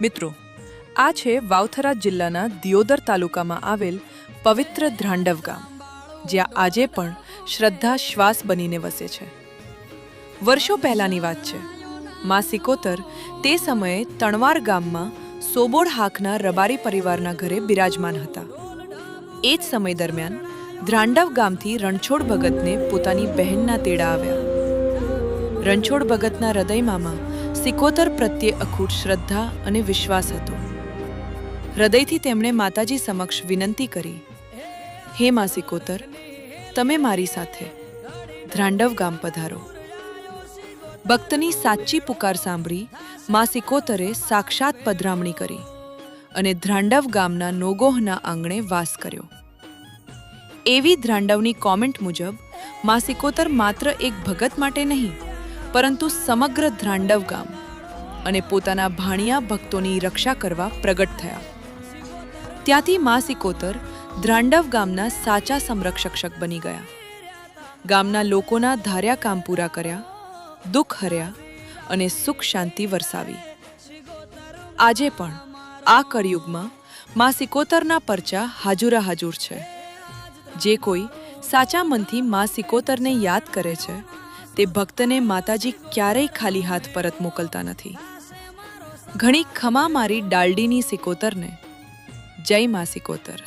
મિત્રો, આ છે વાવથરા જિલ્લાના દિયોદર તાલુકામાં આવેલ પવિત્ર ધ્રાંડવ ગામ, જ્યાં આજે પણ શ્રદ્ધા શ્વાસ બનીને વસે છે. વર્ષો પહેલાંની વાત છે. મા સિકોતર તે સમયે તણવાર ગામમાં સોબોડ હાકના રબારી પરિવારના ઘરે બિરાજમાન હતા. એ જ સમય દરમિયાન ધ્રાંડવ ગામથી રણછોડ ભગતને પોતાની બહેનના તેડા આવ્યા. રણછોડ ભગતના હૃદયમાં સિકોતર પ્રત્યે અખૂટ શ્રદ્ધા અને વિશ્વાસ હતો. હૃદયથી તેમણે માતાજી સમક્ષ વિનંતી કરી, હે મા સિકોતર, તમે મારી સાથે ધ્રાંડવ ગામ પધારો. ભક્તની સાચી પુકાર સાંભળી મા સિકોતરે સાક્ષાત પધરામણી કરી અને ધ્રાંડવ ગામના નોગોહના આંગણે વાસ કર્યો. એવી ધ્રાંડવની કોમેન્ટ મુજબ મા સિકોતર માત્ર એક ભગત માટે નહીં, પરંતુ સમગ્ર ધ્રાંડવ ગામ અને પોતાના ભાણિયા ભક્તોની રક્ષા કરવા પ્રગટ થયા. ત્યાંથી મા સિકોતર ધ્રાંડવ ગામના સાચા સંરક્ષક બની ગયા. ગામના લોકોના ધાર્યા કામ પૂરા કર્યા, દુઃખ હર્યા અને સુખ શાંતિ વરસાવી. આજે પણ આ કળિયુગમાં મા સિકોતરના પરચા હાજુરા હાજુર છે. જે કોઈ સાચા મનથી મા સિકોતરને યાદ કરે છે, તે ભક્તને માતાજી ક્યારેય ખાલી હાથ પરત મોકલતા નથી. ઘણી ખમા મારી ડાલડીની સિકોતરને જય મા સિકોતર.